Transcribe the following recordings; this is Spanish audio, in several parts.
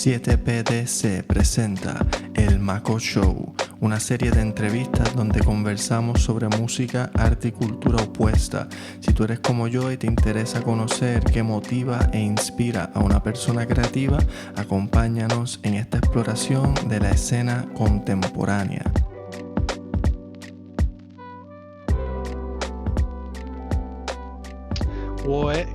7PDC presenta El Mako Show, una serie de entrevistas donde conversamos sobre música, arte y cultura opuesta. Si tú eres como yo y te interesa conocer qué motiva e inspira a una persona creativa, acompáñanos en esta exploración de la escena contemporánea.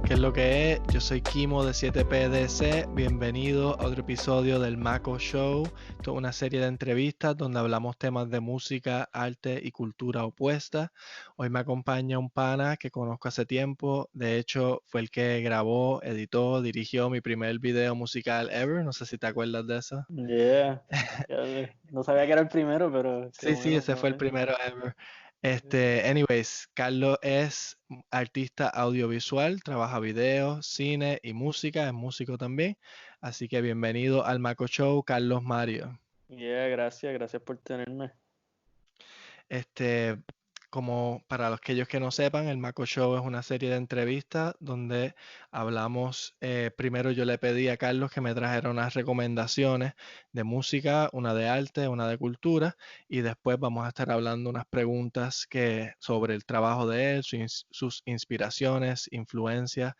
¿Qué es lo que es? Yo soy Kimo de 7PDC, bienvenido a otro episodio del Mako Show. Esto es una serie de entrevistas donde hablamos temas de música, arte y cultura opuesta. Hoy me acompaña un pana que conozco hace tiempo, de hecho fue el que grabó, editó, dirigió mi primer video musical ever, no sé si te acuerdas de eso. Yeah, no sabía que era el primero, pero qué Sí, bueno, ese fue el primero ever. Anyways, Carlos es artista audiovisual, trabaja video, cine y música, es músico también. Así que bienvenido al Mako Show, Carlos Mario. Yeah, gracias por tenerme. Como para aquellos que no sepan, el Mako Show es una serie de entrevistas donde hablamos, primero yo le pedí a Carlos que me trajera unas recomendaciones de música, una de arte, una de cultura, y después vamos a estar hablando unas preguntas sobre el trabajo de él, sus inspiraciones, influencias.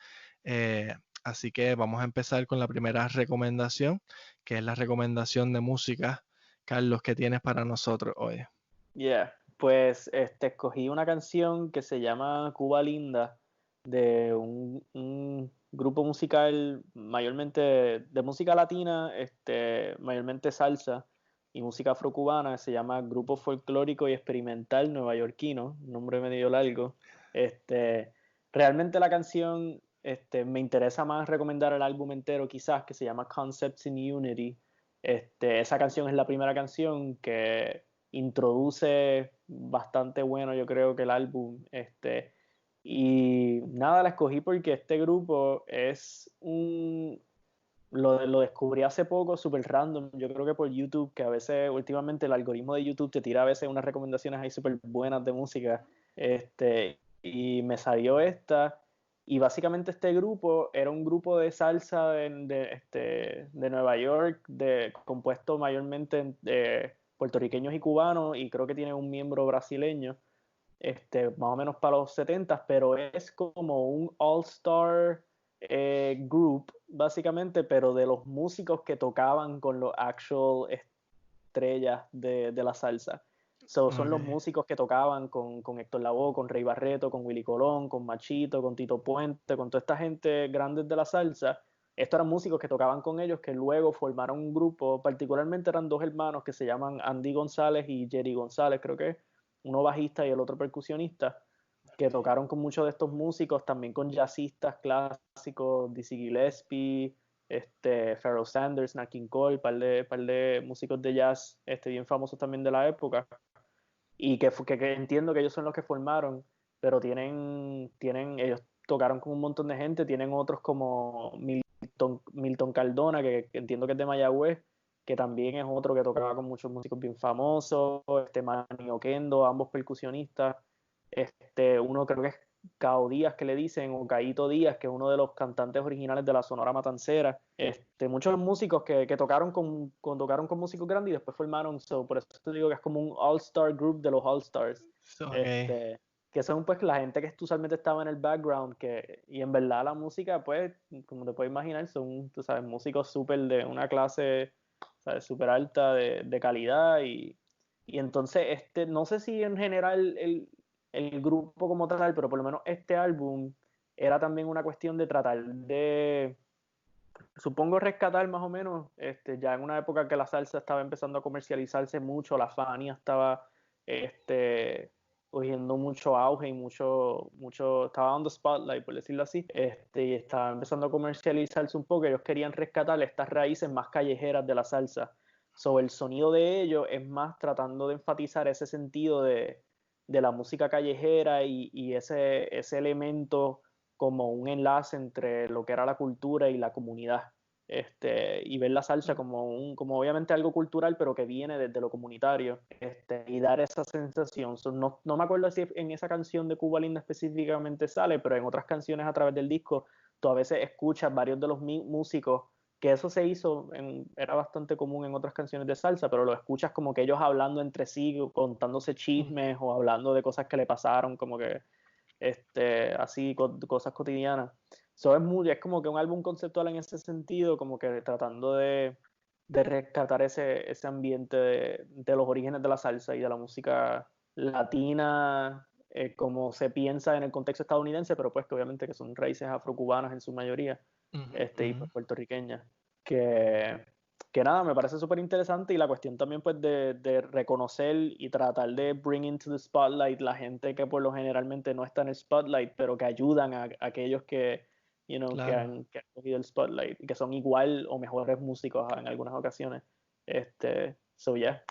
Así que vamos a empezar con la primera recomendación, que es la recomendación de música, Carlos, que tienes para nosotros hoy. Yeah, pues escogí una canción que se llama Cuba Linda, de un grupo musical mayormente de música latina, mayormente salsa y música afrocubana. Se llama Grupo Folclórico y Experimental Neoyorquino, un nombre medio largo. Realmente la canción, me interesa más recomendar el álbum entero quizás, que se llama Concepts in Unity. Esa canción es la primera canción que introduce bastante bueno, yo creo que el álbum. Y nada, la escogí porque este grupo es lo descubrí hace poco, súper random. Yo creo que por YouTube, que a veces, últimamente, el algoritmo de YouTube te tira a veces unas recomendaciones ahí súper buenas de música. Y me salió esta. Y básicamente este grupo era un grupo de salsa de Nueva York, compuesto mayormente de puertorriqueños y cubanos, y creo que tiene un miembro brasileño, más o menos para los 70, pero es como un all-star group, básicamente, pero de los músicos que tocaban con los actual estrellas de la salsa. Son los músicos que tocaban con Héctor Lavoe, con Rey Barreto, con Willy Colón, con Machito, con Tito Puente, con toda esta gente grande de la salsa. Estos eran músicos que tocaban con ellos, que luego formaron un grupo. Particularmente eran dos hermanos que se llaman Andy González y Jerry González, creo que es, uno bajista y el otro percusionista, que tocaron con muchos de estos músicos, también con jazzistas clásicos, Dizzy Gillespie, Pharoah Sanders, Nat King Cole, par de músicos de jazz bien famosos también de la época, y que entiendo que ellos son los que formaron, pero ellos tocaron con un montón de gente. Tienen otros como Milton Cardona, que entiendo que es de Mayagüez, que también es otro que tocaba con muchos músicos bien famosos, Manny Oquendo, ambos percusionistas. Uno creo que es Cao Díaz, que le dicen, o Caíto Díaz, que es uno de los cantantes originales de la Sonora Matancera. Muchos músicos que tocaron con músicos grandes y después formaron, por eso te digo que es como un all-star group de los all-stars. Okay. Que son pues la gente que usualmente estaba en el background, y en verdad la música, pues, como te puedes imaginar, son, tú sabes, músicos súper de una clase, ¿sabes?, súper alta de calidad. Y entonces, no sé si en general el grupo como tal, pero por lo menos este álbum era también una cuestión de tratar de, supongo, rescatar más o menos, ya en una época que la salsa estaba empezando a comercializarse mucho, la Fania estaba cogiendo mucho auge y mucho, estaba dando spotlight, por decirlo así, y estaba empezando a comercializarse un poco. Ellos querían rescatar estas raíces más callejeras de la salsa. El sonido de ellos es más tratando de enfatizar ese sentido de la música callejera y ese elemento como un enlace entre lo que era la cultura y la comunidad, y ver la salsa como obviamente algo cultural, pero que viene desde lo comunitario, y dar esa sensación. No me acuerdo si en esa canción de Cuba Linda específicamente sale, pero en otras canciones a través del disco tú a veces escuchas varios de los músicos que eso se hizo, era bastante común en otras canciones de salsa, pero lo escuchas como que ellos hablando entre sí, contándose chismes o hablando de cosas que le pasaron, como que así, cosas cotidianas. So, es como que un álbum conceptual en ese sentido, como que tratando de rescatar ese ambiente de los orígenes de la salsa y de la música latina, como se piensa en el contexto estadounidense, pero pues que obviamente que son raíces afrocubanas en su mayoría, y pues puertorriqueñas, que nada, me parece súper interesante, y la cuestión también pues de reconocer y tratar de bring into the spotlight la gente que por lo generalmente no está en el spotlight, pero que ayudan a aquellos que, Claro. que han cogido el spotlight y que son igual o mejores músicos en algunas ocasiones. So yeah,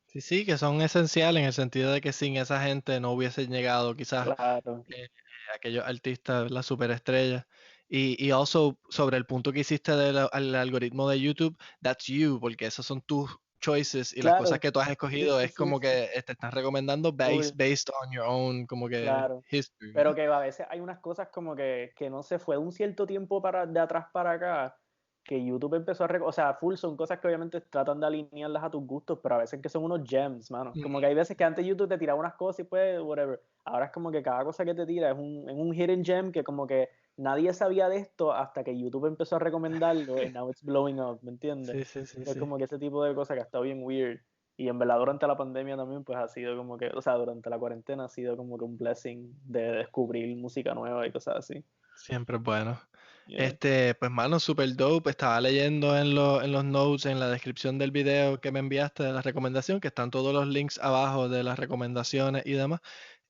Sí, sí, que son esenciales en el sentido de que sin esa gente no hubiesen llegado quizás claro. eh, aquellos artistas, las superestrellas. Y also, sobre el punto que hiciste del algoritmo de YouTube, that's you, porque esas son tus choices y las cosas Claro, que tú has sí, escogido sí, es sí, como que te están recomendando full, based on your own, como que claro. history, Pero ¿no? que a veces hay unas cosas como que no se fue de un cierto tiempo de atrás para acá, que YouTube empezó o sea, full son cosas que obviamente tratan de alinearlas a tus gustos, pero a veces que son unos gems, mano. Como que hay veces que antes YouTube te tiraba unas cosas y pues, whatever. Ahora es como que cada cosa que te tira es un hidden gem que como que nadie sabía de esto hasta que YouTube empezó a recomendarlo y now it's blowing up, ¿me entiendes? Sí, sí, sí, Es sí. como que ese tipo de cosas que ha estado bien weird. Y en verdad durante la pandemia también pues ha sido como que, o sea, durante la cuarentena ha sido como que un blessing de descubrir música nueva y cosas así. Siempre es bueno. Yeah. Pues mano, super dope. Estaba leyendo en los notes, en la descripción del video que me enviaste de la recomendación, que están todos los links abajo de las recomendaciones y demás.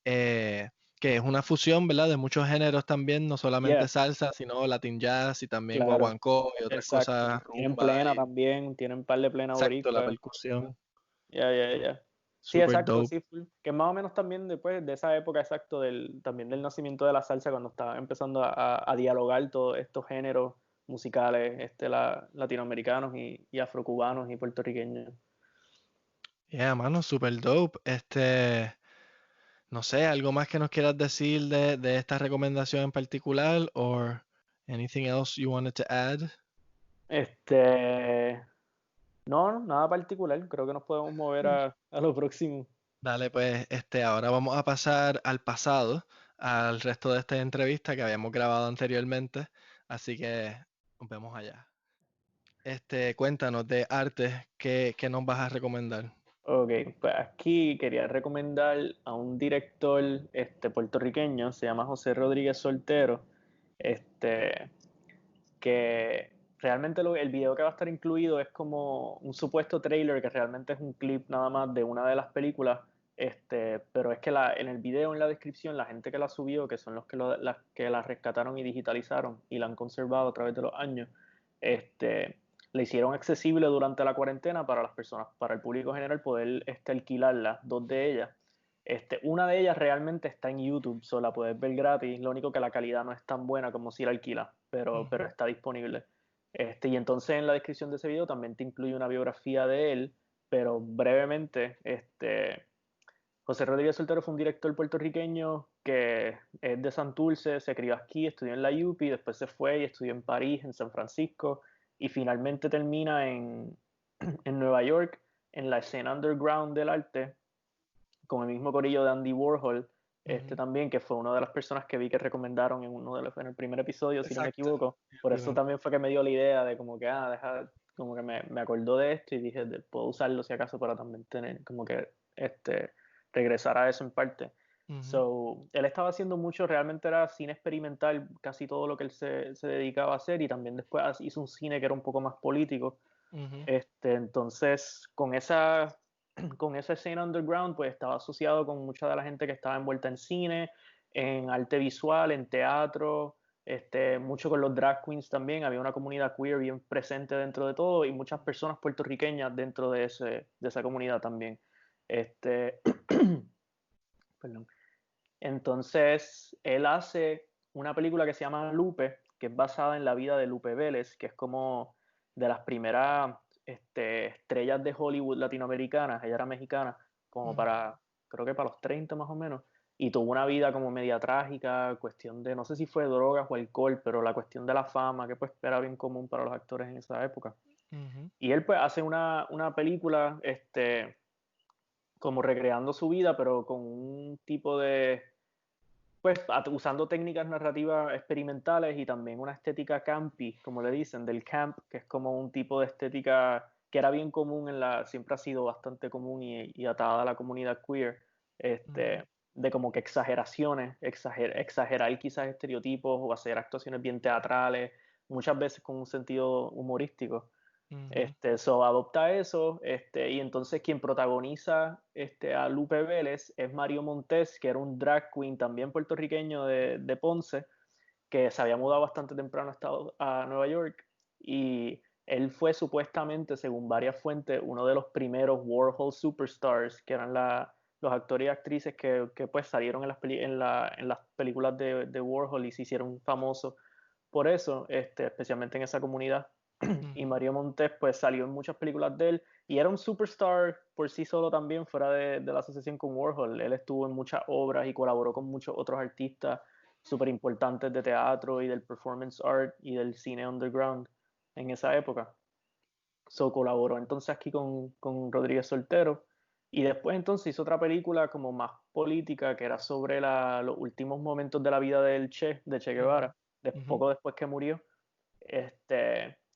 eh, que es una fusión, ¿verdad? De muchos géneros también, no solamente Yeah, salsa, sino Latin jazz y también claro, guaguancó y otras exacto. cosas, Tienen rumba plena y también, tienen un par de plena exacto, la boricua. percusión. Ya, ya, ya. Sí, Super exacto, dope. sí, full. Que más o menos también después de esa época, exacto, también del nacimiento de la salsa, cuando estaba empezando a dialogar todos estos géneros musicales latinoamericanos y afrocubanos y puertorriqueños. Yeah, mano, super dope. No sé, ¿algo más que nos quieras decir de esta recomendación en particular? ¿O anything else you wanted to add? Este, no, nada particular, creo que nos podemos mover a lo próximo. Dale, pues, ahora vamos a pasar al pasado, al resto de esta entrevista que habíamos grabado anteriormente. Así que nos vemos allá. Cuéntanos de arte, ¿qué nos vas a recomendar? Ok, pues aquí quería recomendar a un director puertorriqueño, se llama José Rodríguez Soltero, este, que realmente el video que va a estar incluido es como un supuesto trailer que realmente es un clip nada más de una de las películas, pero es que en el video, en la descripción, la gente que la subió, que son los las que la rescataron y digitalizaron y la han conservado a través de los años, le hicieron accesible durante la cuarentena para las personas, para el público general poder alquilarla, dos de ellas. Una de ellas realmente está en YouTube, solo la puedes ver gratis, lo único que la calidad no es tan buena como si la alquilas, pero Ujú. está disponible. Y entonces en la descripción de ese video también te incluye una biografía de él, pero brevemente, José Rodríguez Soltero fue un director puertorriqueño que es de Santurce, se crió aquí, estudió en la UPI, después se fue y estudió en París, en San Francisco, y finalmente termina en Nueva York, en la escena underground del arte, con el mismo corillo de Andy Warhol, Ujú. también, que fue una de las personas que vi que recomendaron en el primer episodio, si no me Exacto. equivoco. El Por eso primero. también fue que me dio la idea de como que, como que me acordó de esto y dije, puedo usarlo si acaso para también tener, como que, regresar a eso en parte. Ujú, So, él estaba haciendo mucho, realmente era cine experimental, casi todo lo que él se dedicaba a hacer, y también después hizo un cine que era un poco más político. ujú. Entonces, con esa escena underground, pues estaba asociado con mucha de la gente que estaba envuelta en cine, en arte visual, en teatro, mucho con los drag queens también. Había una comunidad queer bien presente dentro de todo y muchas personas puertorriqueñas dentro de esa comunidad también. Este, perdón. Entonces, él hace una película que se llama Lupe, que es basada en la vida de Lupe Vélez, que es como de las primeras estrellas de Hollywood latinoamericanas. Ella era mexicana, como Ujú. creo que para los 30 más o menos. y tuvo una vida como media trágica, cuestión de, no sé si fue drogas o alcohol, pero la cuestión de la fama, que pues era bien común para los actores en esa época. Ujú. Y él pues hace una película, como recreando su vida, pero con un tipo de, pues usando técnicas narrativas experimentales y también una estética campy, como le dicen, del camp, que es como un tipo de estética que era bien común siempre ha sido bastante común y atada a la comunidad queer, Ujú. de como que exageraciones, exagerar quizás estereotipos o hacer actuaciones bien teatrales, muchas veces con un sentido humorístico. Ujú. Adopta eso, y entonces quien protagoniza a Lupe Vélez es Mario Montes, que era un drag queen también puertorriqueño de Ponce, que se había mudado bastante temprano a Nueva York, y él fue supuestamente, según varias fuentes, uno de los primeros Warhol superstars, que eran los actores y actrices que pues salieron en las películas de Warhol y se hicieron famosos por eso, especialmente en esa comunidad. Y Ujú. Mario Montes pues salió en muchas películas de él y era un superstar por sí solo también fuera de la asociación con Warhol. Él estuvo en muchas obras y colaboró con muchos otros artistas súper importantes de teatro y del performance art y del cine underground en esa época. Colaboró entonces aquí con Rodríguez Soltero y después entonces hizo otra película como más política que era sobre los últimos momentos de la vida de Che Ujú. Guevara, Ujú. poco después que murió,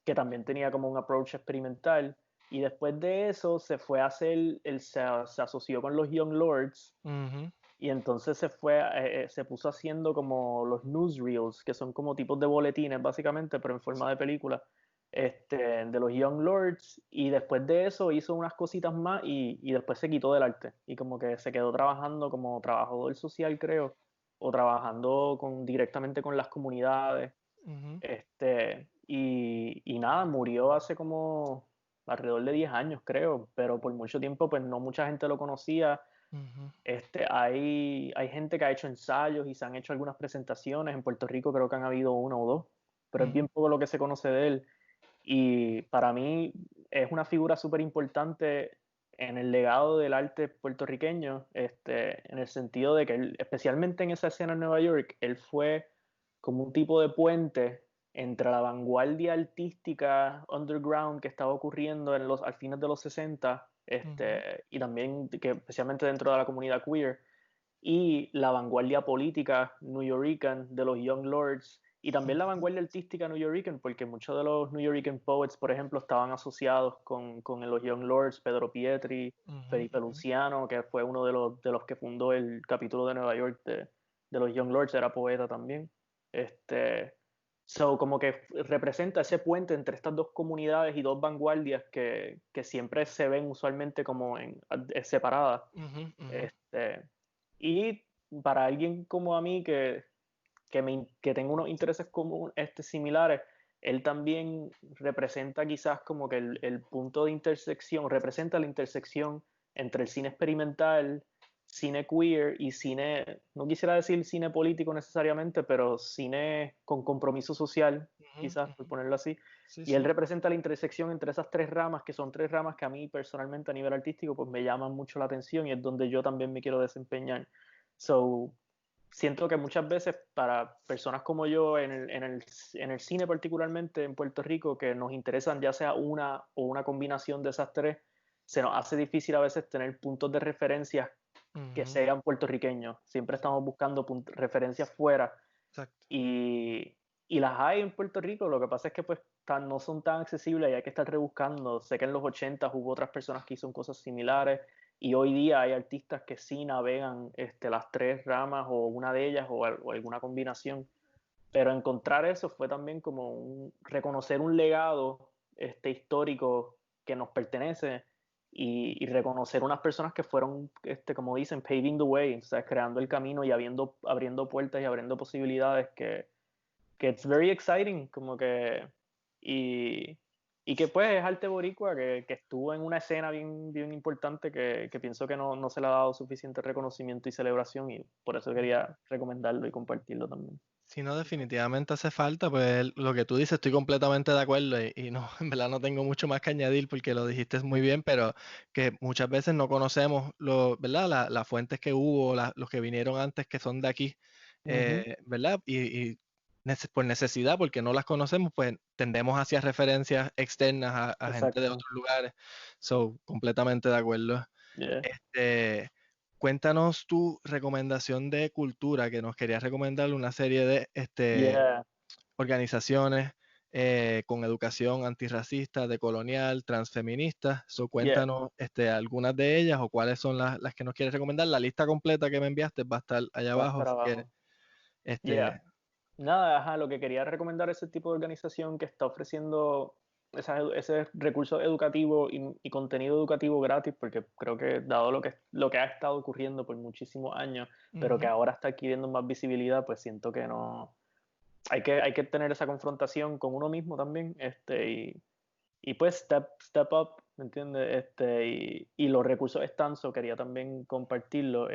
que también tenía como un approach experimental. Y después de eso se fue a hacer, se asoció con los Young Lords Ujú. y entonces se puso haciendo como los newsreels, que son como tipos de boletines básicamente, pero en forma de película, de los Young Lords. Y después de eso hizo unas cositas más y después se quitó del arte. Y como que se quedó trabajando como trabajador social, creo, o trabajando directamente con las comunidades. Ujú. Y nada, murió hace como alrededor de 10 años, creo, pero por mucho tiempo pues no mucha gente lo conocía. Ujú. Hay gente que ha hecho ensayos y se han hecho algunas presentaciones. En Puerto Rico creo que han habido una o dos, pero es Ujú. bien poco lo que se conoce de él. Y para mí es una figura súper importante en el legado del arte puertorriqueño, en el sentido de que él, especialmente en esa escena en Nueva York, él fue como un tipo de puente entre la vanguardia artística underground que estaba ocurriendo al fines de los 60, Ujú. y también que especialmente dentro de la comunidad queer, y la vanguardia política nuyorican de los Young Lords y también la Ujú. vanguardia artística nuyorican, porque muchos de los nuyorican poets, por ejemplo, estaban asociados con los Young Lords, Pedro Pietri, Ujú. Felipe Ujú. Luciano, que fue uno de los que fundó el capítulo de Nueva York de los Young Lords, era poeta también. Este, como que representa ese puente entre estas dos comunidades y dos vanguardias que siempre se ven usualmente como separadas. Ujú. Ujú. Este, y para alguien como a mí que tenga unos intereses similares, él también representa quizás como que el punto de intersección, representa la intersección entre el cine experimental, cine queer y cine, no quisiera decir cine político necesariamente, pero cine con compromiso social, Ujú. quizás por Ujú. ponerlo así. Sí, Y él sí. representa la intersección entre esas tres ramas, que son tres ramas que a mí personalmente a nivel artístico pues me llaman mucho la atención y es donde yo también me quiero desempeñar. So, siento que muchas veces para personas como yo en el cine particularmente en Puerto Rico que nos interesan ya sea una o una combinación de esas tres, se nos hace difícil a veces tener puntos de referencia que Ujú. sean puertorriqueños. Siempre estamos buscando referencias fuera Exacto. y las hay en Puerto Rico. Lo que pasa es que pues no son tan accesibles y hay que estar rebuscando. Sé que en los 80 hubo otras personas que hicieron cosas similares y hoy día hay artistas que sí navegan las tres ramas o una de ellas o alguna combinación. Pero encontrar eso fue también como reconocer un legado histórico que nos pertenece y reconocer unas personas que fueron, como dicen, paving the way, o sea, creando el camino y abriendo puertas y abriendo posibilidades que it's very exciting, como que, y, Y que pues es arte boricua, que estuvo en una escena bien, bien importante que pienso que no se le ha dado suficiente reconocimiento y celebración y por eso quería recomendarlo y compartirlo también. Si no, definitivamente hace falta, pues lo que tú dices, estoy completamente de acuerdo y no, en verdad no tengo mucho más que añadir porque lo dijiste muy bien, pero que muchas veces no conocemos ¿verdad? Las fuentes que hubo, los que vinieron antes que son de aquí, ¿verdad? Y por necesidad, porque no las conocemos, pues tendemos hacia referencias externas a gente de Exacto. otros lugares. So, completamente de acuerdo. Yeah. Este, cuéntanos tu recomendación de cultura, que nos querías recomendar una serie de Yeah. organizaciones con educación antirracista, decolonial, transfeminista. So, Yeah. cuéntanos algunas de ellas o cuáles son las que nos quieres recomendar. La lista completa que me enviaste va a estar allá Va a abajo, estar así que abajo. Yeah. este, Nada, ajá, lo que quería recomendar es ese tipo de organización que está ofreciendo ese recurso educativo y contenido educativo gratis, porque creo que dado lo que ha estado ocurriendo por muchísimos años, pero que ujú, ahora está adquiriendo más visibilidad, pues siento que no. Hay que tener esa confrontación con uno mismo también, y pues step up, ¿me entiendes? Y los recursos están, so quería también compartirlo,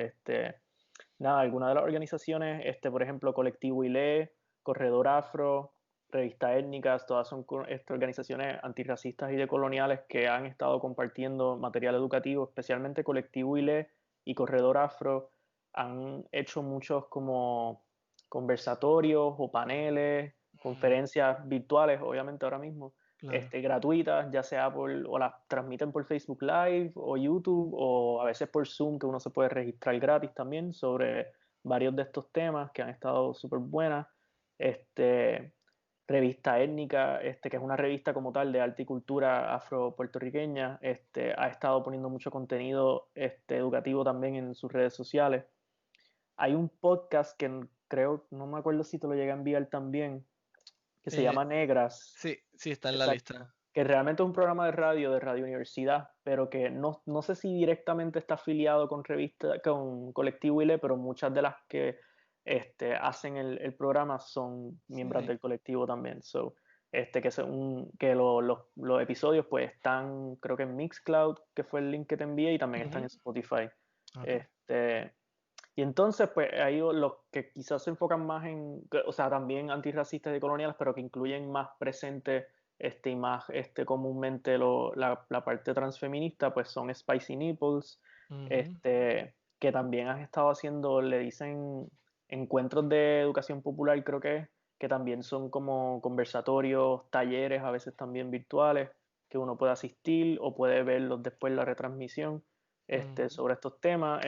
nada, algunas de las organizaciones, por ejemplo, Colectivo ILE, Corredor Afro, Revista Étnicas, todas son organizaciones antirracistas y decoloniales que han estado compartiendo material educativo, especialmente Colectivo ILE y Corredor Afro han hecho muchos como conversatorios o paneles, conferencias virtuales, obviamente ahora mismo, claro. gratuitas, ya sea o las transmiten por Facebook Live o YouTube o a veces por Zoom, que uno se puede registrar gratis también sobre varios de estos temas que han estado súper buenas. Este, Revista Étnica, que es una revista como tal de arte y cultura afro-puertorriqueña, ha estado poniendo mucho contenido educativo también en sus redes sociales. Hay un podcast que creo, no me acuerdo si te lo llegué a enviar también, que se Eh, llama Negras. sí, sí está en la Exacto. lista. Que realmente es un programa de Radio Universidad, pero que no sé si directamente está afiliado con con Colectivo ILE, pero muchas de las que hacen el programa son miembros Sí. del colectivo también. So, que los episodios pues están, creo que en Mixcloud, que fue el link que te envié, y también están en Ujú, Spotify. ok. Este, y entonces, pues ahí los que quizás se enfocan más o sea, también antirracistas y coloniales, pero que incluyen más presente y más comúnmente la parte transfeminista, pues son Spicy Nipples, Ujú, que también han estado haciendo, le dicen encuentros de educación popular, creo que también son como conversatorios, talleres, a veces también virtuales, que uno puede asistir o puede verlos después la retransmisión ujú, sobre estos temas.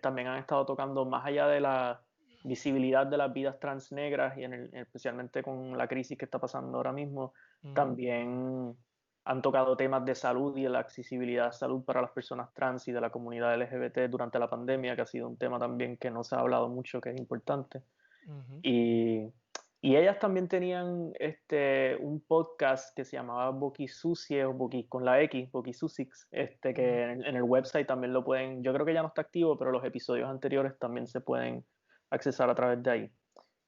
También han estado tocando más allá de la visibilidad de las vidas trans negras y especialmente con la crisis que está pasando ahora mismo, ujú, también han tocado temas de salud y de la accesibilidad a salud para las personas trans y de la comunidad LGBT durante la pandemia, que ha sido un tema también que no se ha hablado mucho, que es importante. ujú, Y, y ellas también tenían un podcast que se llamaba Boqui Susie o Boqui con la X, Boqui Susix, que ujú. en el website también lo pueden, yo creo que ya no está activo, pero los episodios anteriores también se pueden accesar a través de ahí.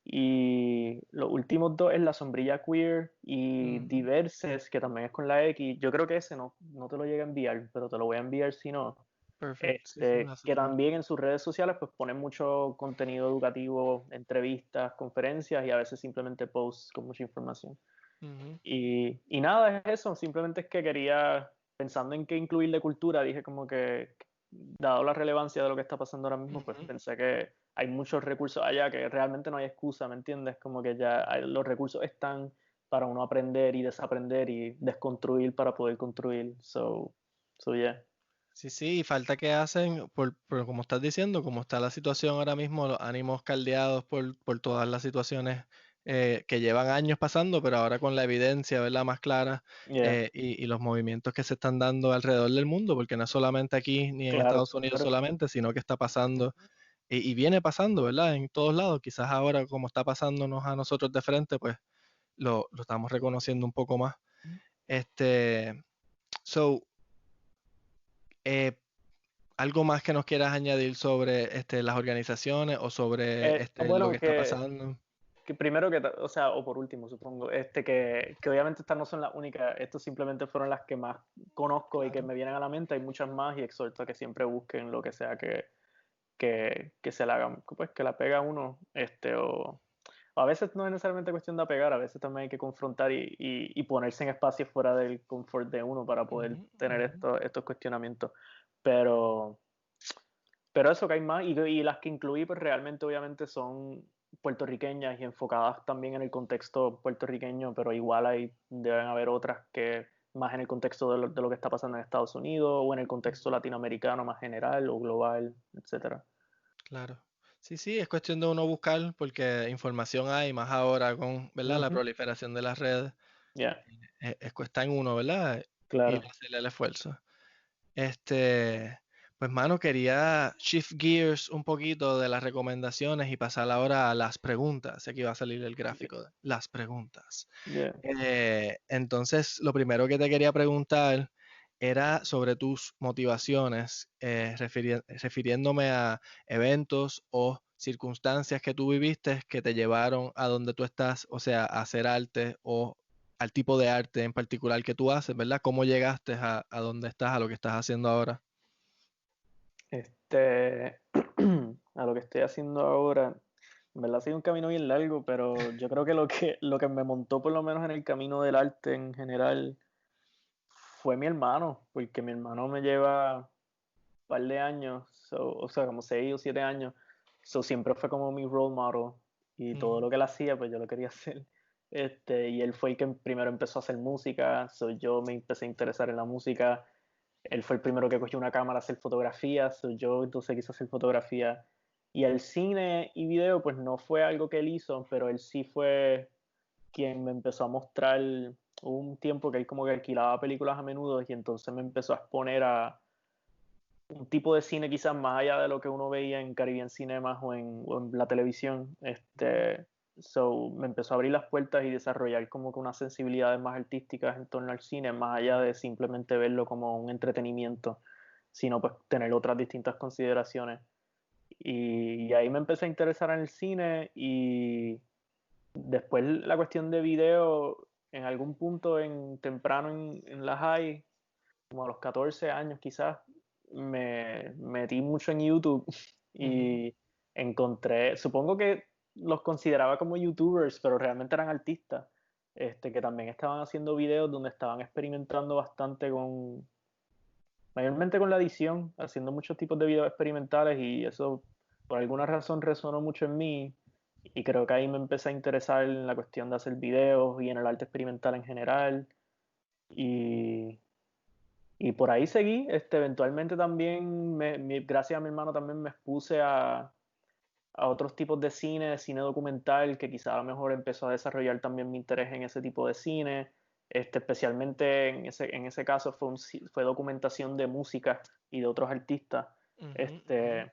Y los últimos dos es La Sombrilla Queer y Ujú. Diverses, que también es con la X. Yo creo que ese no te lo llega a enviar, pero te lo voy a enviar si no. Perfecto, sí, sí, me hace Que favor. también en sus redes sociales pues ponen mucho contenido educativo, entrevistas, conferencias y a veces simplemente posts con mucha información. Ujú, Y nada, es eso, simplemente es que quería, pensando en qué incluir de cultura, dije como que, dado la relevancia de lo que está pasando ahora mismo, pues ujú, pensé que hay muchos recursos allá que realmente no hay excusa, ¿me entiendes? Como que ya los recursos están para uno aprender y desaprender y desconstruir para poder construir. So yeah. sí, sí, y falta que hacen, por como estás diciendo, como está la situación ahora mismo, los ánimos caldeados por todas las situaciones que llevan años pasando, pero ahora con la evidencia, ¿verdad? Más clara Yeah, y los movimientos que se están dando alrededor del mundo, porque no es solamente aquí ni en claro, Estados Unidos claro. solamente, sino que está pasando y viene pasando, ¿verdad? En todos lados. Quizás ahora, como está pasándonos a nosotros de frente, pues lo estamos reconociendo un poco más. Este, so, eh, ¿algo más que nos quieras añadir sobre las organizaciones o sobre lo que Bueno, está pasando? que primero que, o sea, o por último, supongo, que obviamente estas no son las únicas, estas simplemente fueron las que más conozco y que Claro. me vienen a la mente, hay muchas más y exhorto a que siempre busquen lo que sea que se la hagan, pues que la pega uno, o a veces no es necesariamente cuestión de apegar, a veces también hay que confrontar y ponerse en espacios fuera del confort de uno para poder Ujú, tener ujú. estos cuestionamientos. Pero, pero eso que hay más, y las que incluí, pues realmente obviamente son puertorriqueñas y enfocadas también en el contexto puertorriqueño, pero igual deben haber otras que más en el contexto de lo que está pasando en Estados Unidos o en el contexto Ujú. latinoamericano más general o global, etcétera. Claro. Sí, sí, es cuestión de uno buscar porque información hay, más ahora con, ¿verdad? La Ujú. proliferación de las redes. Ya, Es cuesta en uno, ¿verdad? Ir claro. a hacerle el esfuerzo. Este, pues mano, quería shift gears un poquito de las recomendaciones y pasar ahora a las preguntas. Sé que iba a salir el gráfico de las preguntas. Ya. Entonces, lo primero que te quería preguntar era sobre tus motivaciones, refiriéndome a eventos o circunstancias que tú viviste que te llevaron a donde tú estás, o sea, a hacer arte o al tipo de arte en particular que tú haces, ¿verdad? ¿Cómo llegaste a donde estás, a lo que estás haciendo ahora? Este, a lo que estoy haciendo ahora, en verdad ha sido un camino bien largo, pero yo creo que lo que me montó por lo menos en el camino del arte en general fue mi hermano, porque mi hermano me lleva un par de años, o sea, como 6 o 7 años, siempre fue como mi role model y todo Ujú, lo que él hacía, pues yo lo quería hacer. Y él fue el que primero empezó a hacer música, yo me empecé a interesar en la música. Él fue el primero que cogió una cámara a hacer fotografías, yo entonces quise hacer fotografía. Y el cine y video, pues no fue algo que él hizo, pero él sí fue quien me empezó a mostrar. Hubo un tiempo que él como que alquilaba películas a menudo y entonces me empezó a exponer a un tipo de cine quizás más allá de lo que uno veía en Caribbean Cinemas o en la televisión. Me empezó a abrir las puertas y desarrollar como que unas sensibilidades más artísticas en torno al cine, más allá de simplemente verlo como un entretenimiento, sino pues tener otras distintas consideraciones. Y ahí me empecé a interesar en el cine y después la cuestión de video, en algún punto temprano en la high, como a los 14 años quizás, me metí mucho en YouTube ujú, y encontré, supongo que los consideraba como YouTubers, pero realmente eran artistas, que también estaban haciendo videos donde estaban experimentando bastante mayormente con la edición, haciendo muchos tipos de videos experimentales y eso por alguna razón resonó mucho en mí y creo que ahí me empecé a interesar en la cuestión de hacer videos y en el arte experimental en general y y por ahí seguí, eventualmente también, gracias a mi hermano también me expuse a otros tipos de cine documental, que quizá a lo mejor empezó a desarrollar también mi interés en ese tipo de cine. Especialmente en ese caso fue documentación de música y de otros artistas, ujú, ujú. este,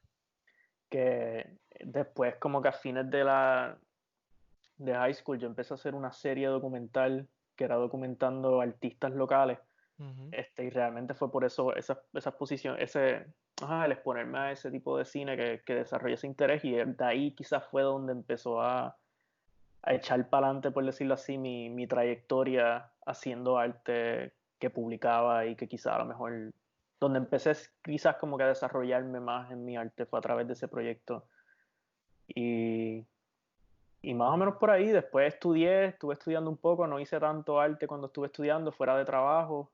que después como que a fines de high school yo empecé a hacer una serie documental que era documentando artistas locales Ujú. y realmente fue por eso esa posición, el exponerme a ese tipo de cine que desarrollé ese interés y de ahí quizás fue donde empezó a echar para adelante, por decirlo así, mi trayectoria haciendo arte que publicaba y que quizás a lo mejor donde empecé quizás como que a desarrollarme más en mi arte fue a través de ese proyecto y, y más o menos por ahí, después estuve estudiando un poco, no hice tanto arte cuando estuve estudiando fuera de trabajo,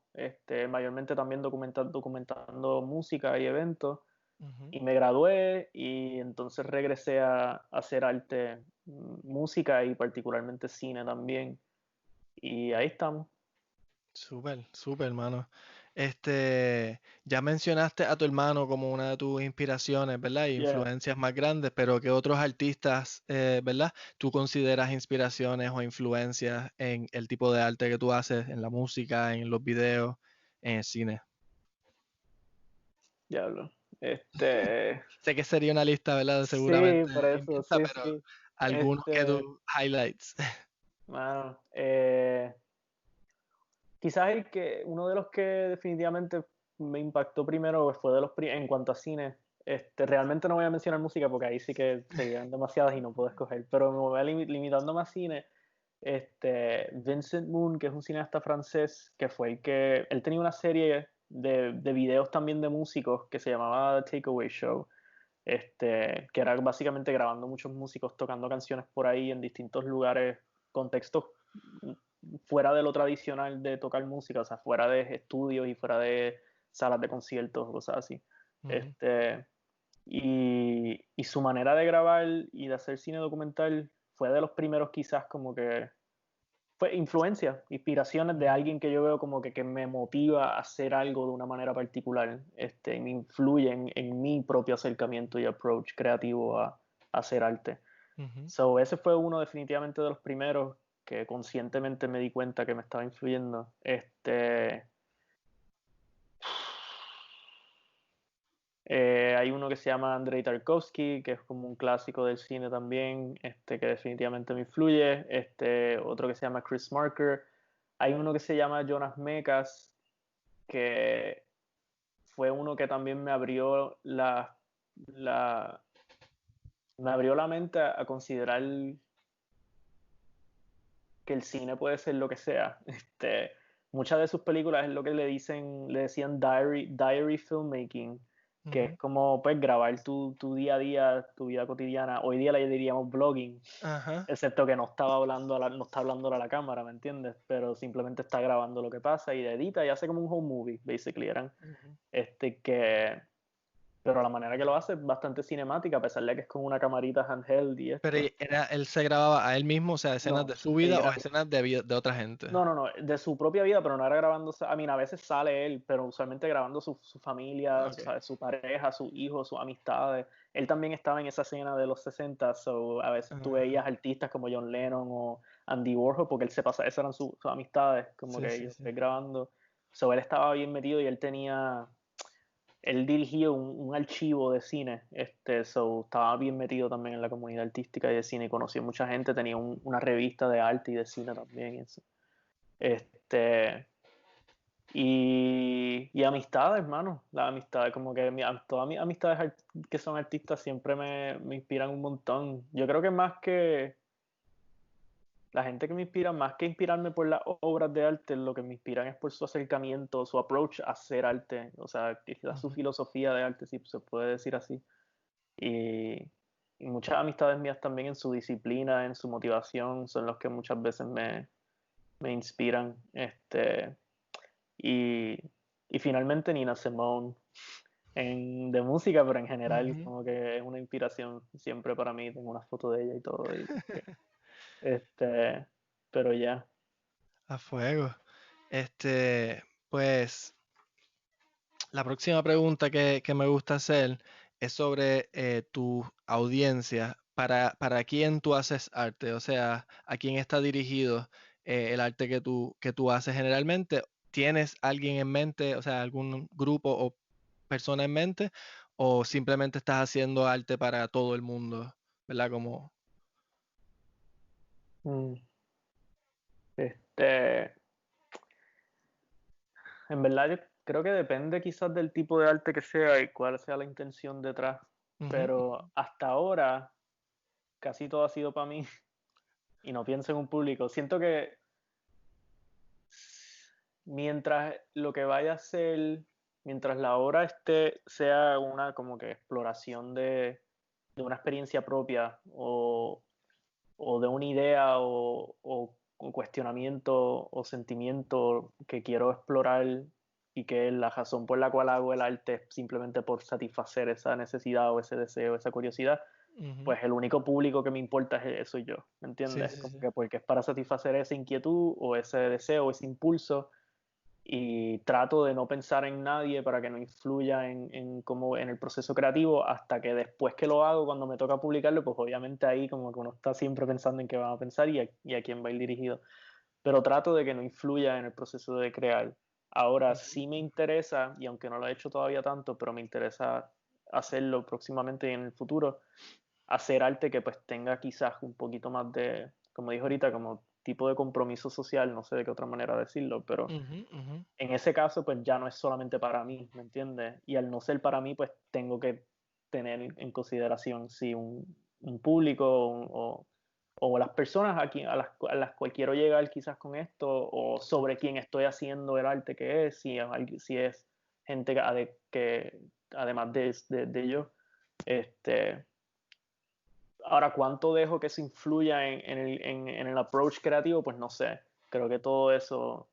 mayormente también documentando música y eventos, Ujú. y me gradué y entonces regresé a hacer arte, música y particularmente cine también, y ahí estamos. Súper, súper, hermano. Ya mencionaste a tu hermano como una de tus inspiraciones, ¿verdad? Y Yeah. influencias más grandes, pero ¿qué otros artistas, ¿verdad? ¿Tú consideras inspiraciones o influencias en el tipo de arte que tú haces, en la música, en los videos, en el cine? Diablo. Sé que sería una lista, ¿verdad? Sí, por Seguramente eso, inmensa, sí, pero sí. algunos que Este, tú highlights. Mano, quizás uno de los que definitivamente me impactó primero fue en cuanto a cine, Realmente no voy a mencionar música porque ahí sí que serían demasiadas y no puedo escoger, pero me voy a limitando más cine. Vincent Moon, que es un cineasta francés, que fue él tenía una serie de videos también de músicos que se llamaba The Takeaway Show, que era básicamente grabando muchos músicos tocando canciones por ahí en distintos lugares, contextos fuera de lo tradicional de tocar música, o sea, fuera de estudios y fuera de salas de conciertos, cosas así. Ujú. Y su manera de grabar y de hacer cine documental fue de los primeros quizás como que fue influencia, inspiraciones de Ujú. alguien que yo veo como que me motiva a hacer algo de una manera particular, y me influye en mi propio acercamiento y approach creativo a hacer arte. Ujú. So, ese fue uno definitivamente de los primeros que conscientemente me di cuenta que me estaba influyendo. Hay uno que se llama Andrei Tarkovsky, que es como un clásico del cine también, que definitivamente me influye. Otro que se llama Chris Marker. Hay uno que se llama Jonas Mekas, que fue uno que también la, me abrió la mente a considerar que el cine puede ser lo que sea. Muchas de sus películas es lo que le decían diary filmmaking, que es Ujú. como pues grabar tu día a día, tu vida cotidiana. Hoy día le diríamos blogging, Ajá. excepto que no estaba hablando no está hablando a la cámara, ¿me entiendes? Pero simplemente está grabando lo que pasa y edita y hace como un home movie, basically. Ujú. Que pero la manera que lo hace es bastante cinemática, a pesar de que es con una camarita handheld y Pero esto. él se grababa a él mismo, o sea, escenas de No, su él vida o graba. escenas de otra gente. No, de su propia vida, pero no era grabando, a veces sale él, pero usualmente grabando su familia, Okay. su pareja, sus hijos, sus amistades. Él también estaba en esa escena de los 60, so a veces tú Ajá. veías artistas como John Lennon o Andy Warhol, porque él se pasa, esas eran sus amistades, como Sí, que sí, ellos sí. grabando. So él estaba bien metido y él dirigía un archivo de cine, so estaba bien metido también en la comunidad artística y de cine, y conoció mucha gente, tenía una revista de arte y de cine también, y eso. Este, y amistades, hermano, las amistades, como que todas mis amistades que son artistas siempre me inspiran un montón. Yo creo que más que la gente que me inspira, más que inspirarme por las obras de arte, lo que me inspiran es por su acercamiento, su approach a hacer arte, o sea, quizás su Ujú. filosofía de arte, si se puede decir así. Y, y muchas amistades mías también en su disciplina, en su motivación, son los que muchas veces me inspiran. Y, y finalmente Nina Simone de música, pero en general Ujú. como que es una inspiración siempre para mí, tengo una foto de ella y todo. Este, pero ya. A fuego. Pues la próxima pregunta que me gusta hacer es sobre tu audiencia. ¿Para quién tú haces arte? O sea, ¿a quién está dirigido el arte que tú haces generalmente? ¿Tienes alguien en mente, o sea, algún grupo o persona en mente? ¿O simplemente estás haciendo arte para todo el mundo? ¿Verdad? Como... Mm, Este, en verdad yo creo que depende quizás del tipo de arte que sea y cuál sea la intención detrás, Ujú. pero hasta ahora casi todo ha sido para mí y no pienso en un público. Siento que mientras lo que vaya a ser, mientras la obra sea una como que exploración de una experiencia propia o de una idea o un cuestionamiento o sentimiento que quiero explorar y que la razón por la cual hago el arte es simplemente por satisfacer esa necesidad o ese deseo, esa curiosidad, Ujú. pues el único público que me importa es eso yo, ¿me Sí, entiendes? sí, Como sí. que porque es para satisfacer esa inquietud o ese deseo, ese impulso y trato de no pensar en nadie para que no influya en el proceso creativo hasta que después que lo hago, cuando me toca publicarlo, pues obviamente ahí como que uno está siempre pensando en qué van a pensar y a quién va a ir dirigido. Pero trato de que no influya en el proceso de crear. Ahora Ujú. sí me interesa, y aunque no lo he hecho todavía tanto, pero me interesa hacerlo próximamente y en el futuro, hacer arte que pues tenga quizás un poquito más de, como dijo ahorita, como tipo de compromiso social, no sé de qué otra manera decirlo, pero Ujú. Ujú. en ese caso, pues ya no es solamente para mí, ¿me entiendes? Y al no ser para mí, pues tengo que tener en consideración si un público o las personas a las cuales quiero llegar quizás con esto, o sobre quién estoy haciendo el arte que es, si es gente que además de yo, ahora cuánto dejo que se influya en el approach creativo, pues no sé, creo que todo eso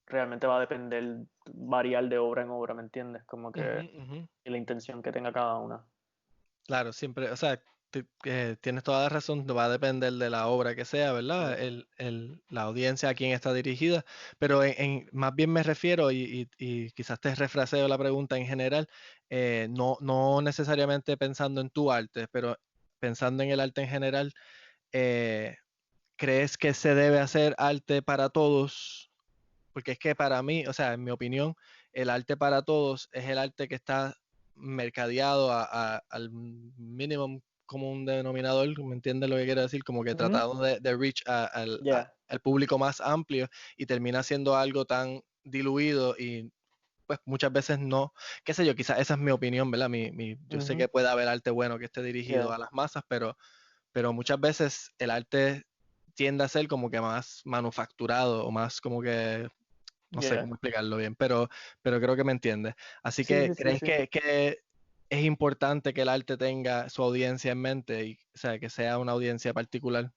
realmente va a depender, variar de obra en obra, ¿me entiendes? Como que la intención que tenga cada una. Claro, siempre, o sea, tienes toda la razón, va a depender de la obra que sea, ¿verdad? La audiencia a quien está dirigida, pero más bien me refiero, y quizás te refraseo la pregunta en general, no necesariamente pensando en tu arte, pero pensando en el arte en general, ¿crees que se debe hacer arte para todos? Porque es que para mí, o sea, en mi opinión, el arte para todos es el arte que está mercadeado al mínimo común denominador, ¿me entiendes lo que quiero decir? Como que tratando de reach al público más amplio y termina siendo algo tan diluido y pues muchas veces no, qué sé yo, quizás esa es mi opinión, ¿verdad? Yo sé que puede haber arte bueno que esté dirigido a las masas, pero muchas veces el arte tiende a ser como que más manufacturado o más como que no sé cómo explicarlo bien, pero creo que me entiendes. Así que, ¿crees que es importante que el arte tenga su audiencia en mente y, o sea, que sea una audiencia particular?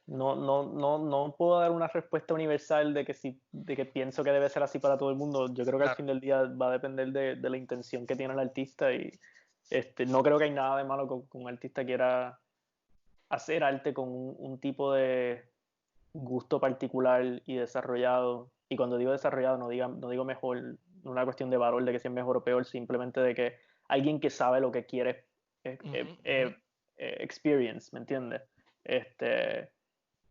No puedo dar una respuesta universal de que pienso que debe ser así para todo el mundo. Yo creo que al fin del día va a depender de la intención que tiene el artista y no creo que hay nada de malo con un artista quiera hacer arte con un tipo de gusto particular y desarrollado. Y cuando digo desarrollado, no digo mejor, no una cuestión de valor de que sea mejor o peor, simplemente de que alguien que sabe lo que quiere experience, ¿me entiendes?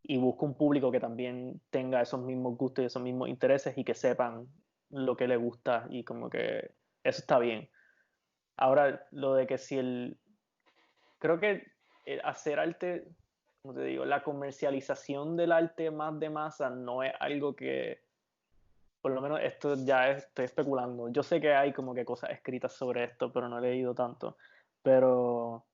Y busca un público que también tenga esos mismos gustos y esos mismos intereses y que sepan lo que le gusta y como que eso está bien. Ahora, lo de que si creo que hacer arte, como te digo, la comercialización del arte más de masa no es algo que, por lo menos esto ya estoy especulando. Yo sé que hay como que cosas escritas sobre esto, pero no he leído tanto. Pero,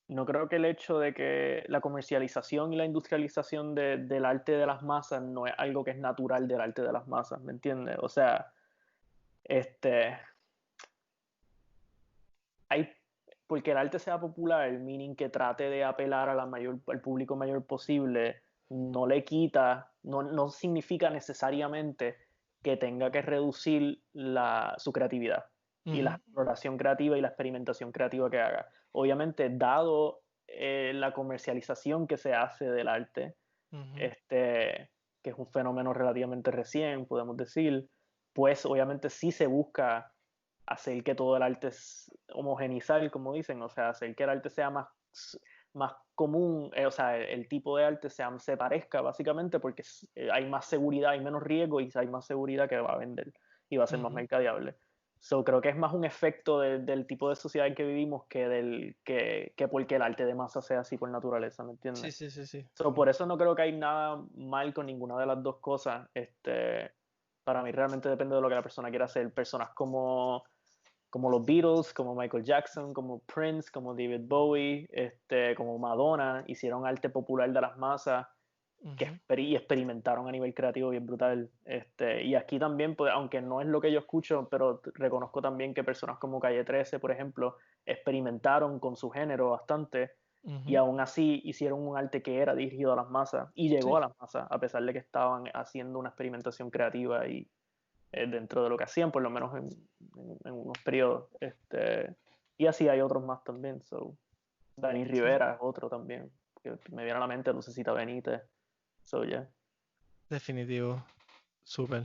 no creo que el hecho de que la comercialización y la industrialización del arte de las masas no es algo que es natural del arte de las masas, ¿me entiendes? O sea, hay, porque el arte sea popular, meaning que trate de apelar a al público mayor posible, no le quita, no significa necesariamente que tenga que reducir su creatividad y la exploración creativa y la experimentación creativa que haga. Obviamente, dado la comercialización que se hace del arte, que es un fenómeno relativamente recién, podemos decir, pues obviamente sí se busca hacer que todo el arte es homogenizar, como dicen, o sea, hacer que el arte sea más común, o sea, el tipo de arte se parezca básicamente porque hay más seguridad, hay menos riesgo y hay más seguridad que va a vender y va a ser más mercadeable. So, creo que es más un efecto del tipo de sociedad en que vivimos que porque el arte de masa sea así por naturaleza, ¿me entiendes? Sí. So, por eso no creo que hay nada mal con ninguna de las dos cosas. Para mí realmente depende de lo que la persona quiera hacer. Personas como los Beatles, como Michael Jackson, como Prince, como David Bowie, como Madonna, hicieron arte popular de las masas y experimentaron a nivel creativo bien brutal. Y aquí también, pues, aunque no es lo que yo escucho, pero reconozco también que personas como Calle 13, por ejemplo, experimentaron con su género bastante y aún así hicieron un arte que era dirigido a las masas y llegó a las masas, a pesar de que estaban haciendo una experimentación creativa y dentro de lo que hacían, por lo menos en unos periodos. Y así hay otros más también. So, Dani Rivera es otro también, que me viene a la mente, Lucecita Benítez. So, yeah. Definitivo, súper.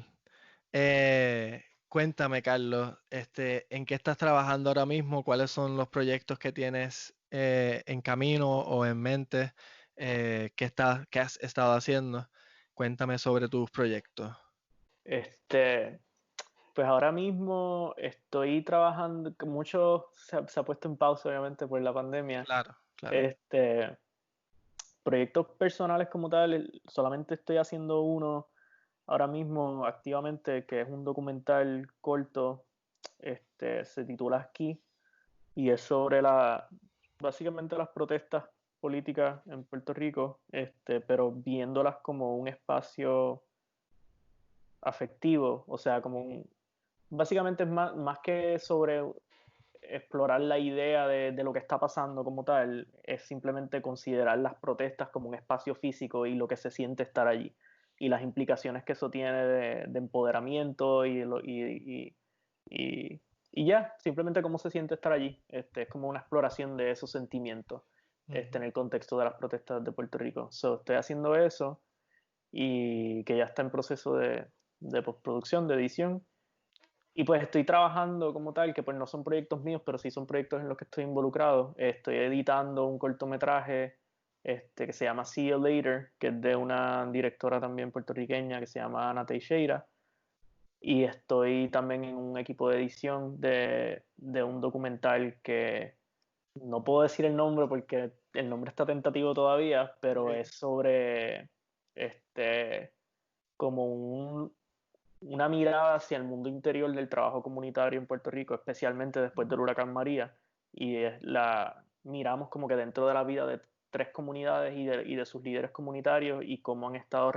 Cuéntame, Carlos, ¿en qué estás trabajando ahora mismo? ¿Cuáles son los proyectos que tienes en camino o en mente? ¿Qué has estado haciendo? Cuéntame sobre tus proyectos. Pues ahora mismo estoy trabajando, que mucho se ha puesto en pausa obviamente por la pandemia. Claro, claro. Proyectos personales como tal, solamente estoy haciendo uno ahora mismo activamente, que es un documental corto, se titula Aquí, y es sobre básicamente las protestas políticas en Puerto Rico, pero viéndolas como un espacio afectivo, o sea, básicamente es más que sobre explorar la idea de lo que está pasando como tal, es simplemente considerar las protestas como un espacio físico y lo que se siente estar allí y las implicaciones que eso tiene de empoderamiento y ya, simplemente cómo se siente estar allí. Es como una exploración de esos sentimientos en el contexto de las protestas de Puerto Rico. So, estoy haciendo eso y que ya está en proceso de postproducción, de edición. Y pues estoy trabajando como tal, que pues no son proyectos míos, pero sí son proyectos en los que estoy involucrado. Estoy editando un cortometraje que se llama See You Later, que es de una directora también puertorriqueña que se llama Ana Teixeira. Y estoy también en un equipo de edición de un documental que no puedo decir el nombre porque el nombre está tentativo todavía, pero es sobre como una mirada hacia el mundo interior del trabajo comunitario en Puerto Rico, especialmente después del huracán María, y miramos como que dentro de la vida de tres comunidades y de sus líderes comunitarios y cómo han estado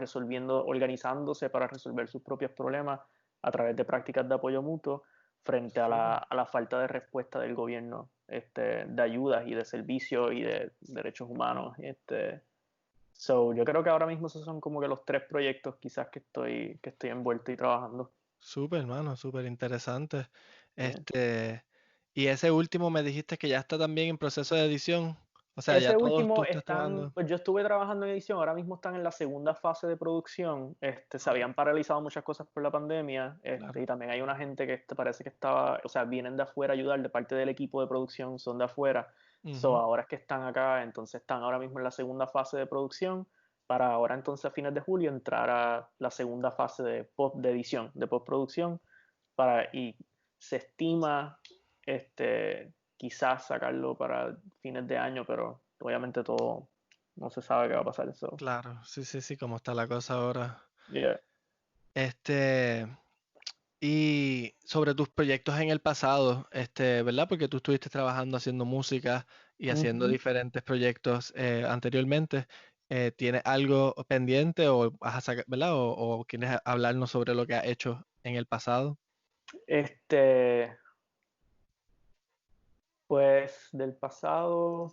organizándose para resolver sus propios problemas a través de prácticas de apoyo mutuo frente a la falta de respuesta del gobierno de ayudas y de servicios y de derechos humanos. So, yo creo que ahora mismo esos son como que los tres proyectos quizás que estoy envuelto y trabajando. Súper, hermano, súper interesante. Yeah. Y ese último me dijiste que ya está también en proceso de edición. O sea, ya Ese todos tú último estás trabajando. pues yo estuve trabajando en edición, ahora mismo están en la segunda fase de producción. Se Ok, habían paralizado muchas cosas por la pandemia, claro. y también hay una gente que parece que estaba, o sea, vienen de afuera a ayudar, de parte del equipo de producción, son de afuera. So, Ujú. ahora es que están acá, entonces están ahora mismo en la segunda fase de producción, para ahora entonces a fines de julio entrar a la segunda fase de edición, de postproducción, y se estima quizás sacarlo para fines de año, pero obviamente todo no se sabe qué va a pasar. So, Claro, sí, sí, sí, como está la cosa ahora. yeah. Este, y sobre tus proyectos en el pasado, ¿verdad? Porque tú estuviste trabajando haciendo música y haciendo Ujú. diferentes proyectos anteriormente. ¿Tienes algo pendiente o vas a sacar, ¿verdad? O quieres hablarnos sobre lo que has hecho en el pasado? Este, pues del pasado,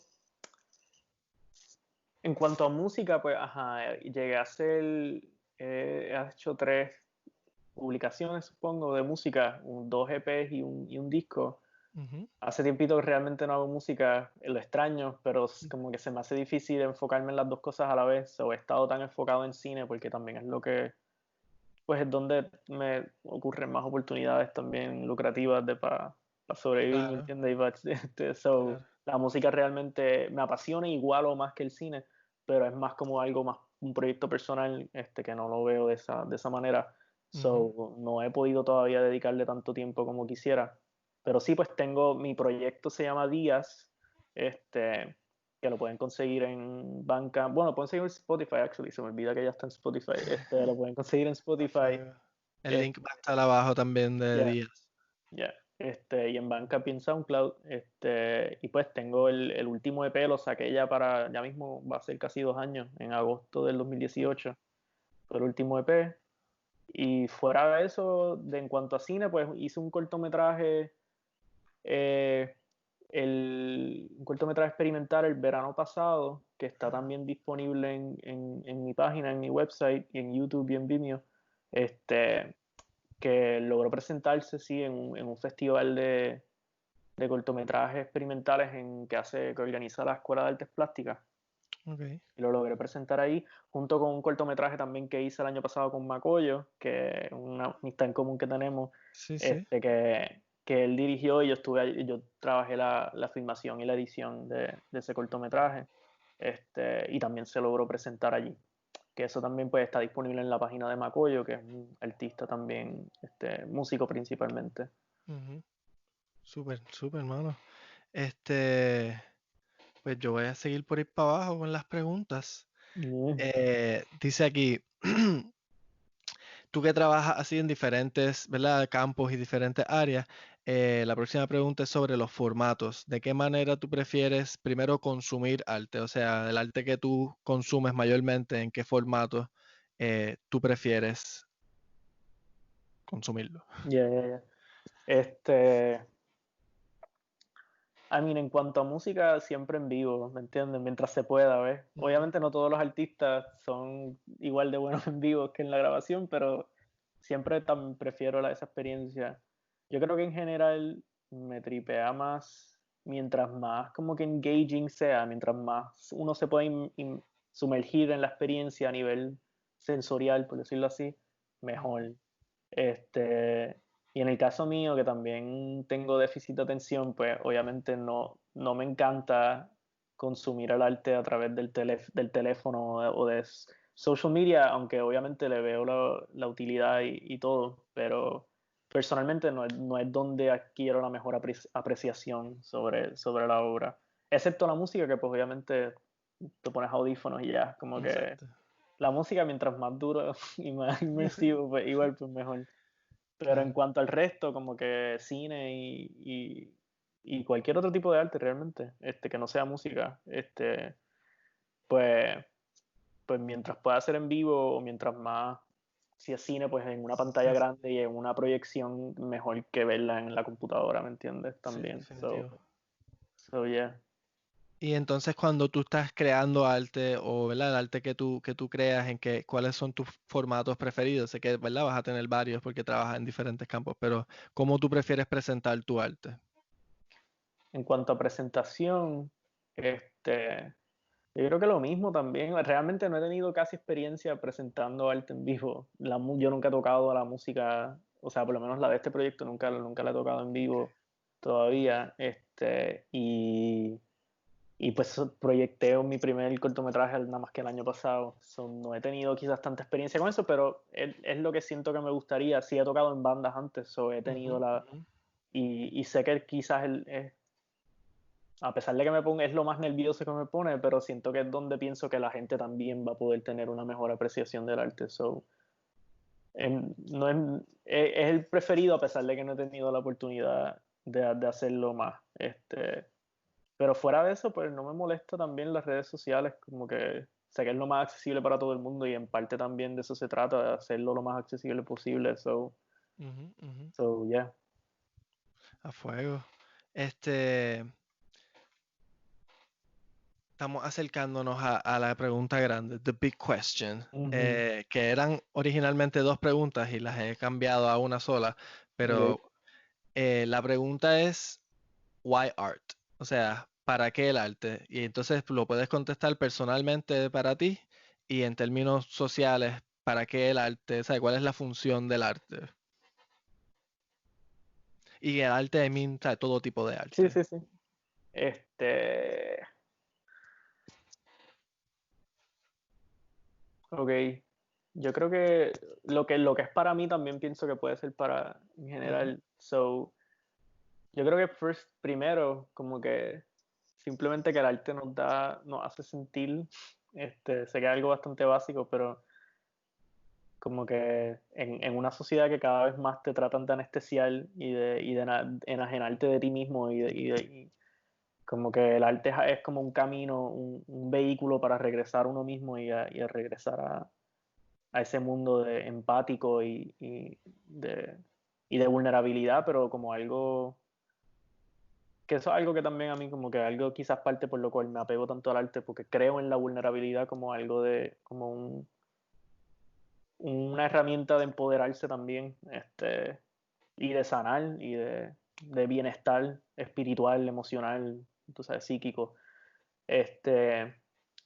en cuanto a música, pues, ajá, llegué a hacer, he hecho tres publicaciones, supongo, de música, dos EPs y un disco. Ujú. Hace tiempito que realmente no hago música, lo extraño, pero como que se me hace difícil enfocarme en las dos cosas a la vez, o he estado tan enfocado en cine porque también es lo que, pues es donde me ocurren más oportunidades también lucrativas para sobrevivir, ¿me Claro, entiendes? claro. La música realmente me apasiona igual o más que el cine, pero es más como algo más, un proyecto personal, que no lo veo de esa manera. Ujú. So, no he podido todavía dedicarle tanto tiempo como quisiera. Pero sí, pues tengo, mi proyecto se llama Días, que lo pueden conseguir en Bandcamp. Bueno, lo pueden conseguir en Spotify, actually. Se me olvida que ya está en Spotify. Lo pueden conseguir en A Spotify. fuego. El link va a Este, estar abajo también de ya, días. ya. Y en Bandcamp y en SoundCloud. Y pues tengo el último EP, lo saqué ya mismo va a ser casi 2 años, en agosto del 2018. Fue el último EP. Y fuera de eso, en cuanto a cine, pues hice un cortometraje. eh, un cortometraje experimental el verano pasado, que está también disponible en mi página, en mi website, y en YouTube y en Vimeo, que logró presentarse, sí, en un festival de cortometrajes experimentales que organiza la Escuela de Artes Plásticas. Ok. Y lo logré presentar ahí, junto con un cortometraje también que hice el año pasado con Macoyo, que es una amistad en común que tenemos, Sí, sí. que él dirigió y yo trabajé la filmación y la edición de ese cortometraje, y también se logró presentar allí. Que eso también pues está disponible en la página de Macoyo, que es un artista también, músico principalmente. Ujú. Súper, súper, hermano. Este, pues yo voy a seguir por ir para abajo con las preguntas. Mm. Dice aquí, tú que trabajas así en diferentes, ¿verdad? Campos y diferentes áreas, la próxima pregunta es sobre los formatos. ¿De qué manera tú prefieres primero consumir arte? O sea, el arte que tú consumes mayormente, ¿en qué formato tú prefieres consumirlo? Ya, ya, ya. Este, en cuanto a música, siempre en vivo, ¿me entiendes? Mientras se pueda, ¿ves? Obviamente no todos los artistas son igual de buenos en vivo que en la grabación, pero siempre prefiero esa experiencia. Yo creo que en general me tripea más mientras más como que engaging sea, mientras más uno se puede sumergir en la experiencia a nivel sensorial, por decirlo así, mejor. Este, y en el caso mío, que también tengo déficit de atención, pues obviamente no me encanta consumir el arte a través del teléfono o de social media, aunque obviamente le veo la utilidad y todo, pero personalmente no es donde adquiero la mejor apreciación sobre la obra. Excepto la música, que pues obviamente te pones audífonos y ya, como que Exacto. la música mientras más duro y más inmersivo, pues igual pues mejor. Pero en Claro. cuanto al resto, como que cine y cualquier otro tipo de arte realmente, que no sea música, pues, pues mientras pueda ser en vivo o mientras más, si es cine, pues en una pantalla Sí, grande y en una proyección, mejor que verla en la computadora, ¿me entiendes? sí, También. definitivo. So yeah. Y entonces cuando tú estás creando arte o, ¿verdad? El arte que tú creas, ¿cuáles son tus formatos preferidos? Sé que, ¿verdad? Vas a tener varios porque trabajas en diferentes campos, pero ¿cómo tú prefieres presentar tu arte? En cuanto a presentación, yo creo que lo mismo también. Realmente no he tenido casi experiencia presentando arte en vivo. Yo nunca he tocado la música, o sea, por lo menos la de este proyecto nunca la he tocado en vivo todavía. Y pues proyecté mi primer cortometraje nada más que el año pasado. So, no he tenido quizás tanta experiencia con eso, pero es lo que siento que me gustaría. Sí he tocado en bandas antes, so he tenido Ujú, la... ujú. Y sé que quizás a pesar de que me ponga, es lo más nervioso que me pone, pero siento que es donde pienso que la gente también va a poder tener una mejor apreciación del arte. So, no es el preferido a pesar de que no he tenido la oportunidad de hacerlo más. Pero fuera de eso, pues no me molesta también las redes sociales, como que sé que es lo más accesible para todo el mundo y en parte también de eso se trata, de hacerlo lo más accesible posible. Ujú, ujú. So yeah. A fuego. Este, estamos acercándonos a la pregunta grande, the big question, Ujú. que eran originalmente dos preguntas y las he cambiado a una sola, Okay. pero la pregunta es, why art? O sea, ¿para qué el arte? Y entonces lo puedes contestar personalmente para ti y en términos sociales, ¿para qué el arte? O sea, ¿cuál es la función del arte? Y el arte, I mean, o sea, todo tipo de Sí, arte. sí, sí. Este, ok. Yo creo que lo que es para mí también pienso que puede ser para en Ujú, general. So, yo creo que primero, como que simplemente que el arte nos hace sentir, sé que es algo bastante básico, pero como que en una sociedad que cada vez más te tratan de anestesiar y de enajenarte de ti mismo y como que el arte es como un camino, un vehículo para regresar a uno mismo y a regresar a ese mundo de empático y de vulnerabilidad, pero como algo, que eso es algo que también a mí como que algo quizás parte por lo cual me apego tanto al arte, porque creo en la vulnerabilidad como algo como una herramienta de empoderarse también, y de sanar y de bienestar espiritual, emocional, tú sabes, psíquico. Este,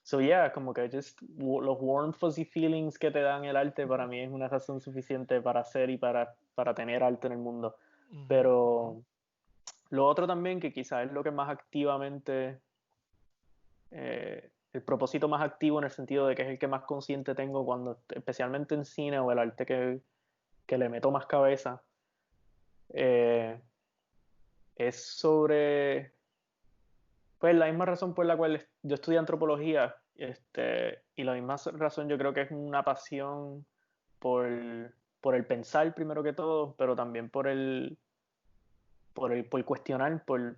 so yeah, como que los warm fuzzy feelings que te dan el arte para mí es una razón suficiente para hacer y para tener arte en el mundo. ujú, ujú. Pero lo otro también, que quizás es lo que más activamente, el propósito más activo en el sentido de que es el que más consciente tengo cuando, especialmente en cine o el arte que le meto más cabeza, eh, es sobre, pues la misma razón por la cual yo estudié antropología, y la misma razón yo creo que es una pasión por, por el pensar primero que todo, pero también por cuestionar, por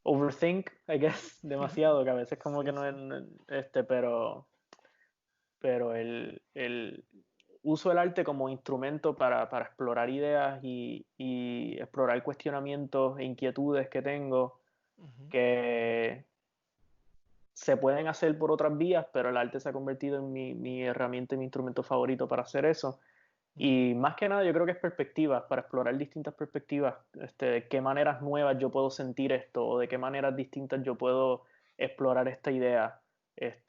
overthink, I guess, demasiado, que a veces como Sí, que no es, sí. pero el uso del arte como instrumento para explorar ideas y explorar cuestionamientos e inquietudes que tengo Ujú, que se pueden hacer por otras vías, pero el arte se ha convertido en mi herramienta y mi instrumento favorito para hacer eso. ujú, Y más que nada, yo creo que es perspectivas, para explorar distintas perspectivas, de qué maneras nuevas yo puedo sentir esto, o de qué maneras distintas yo puedo explorar esta idea.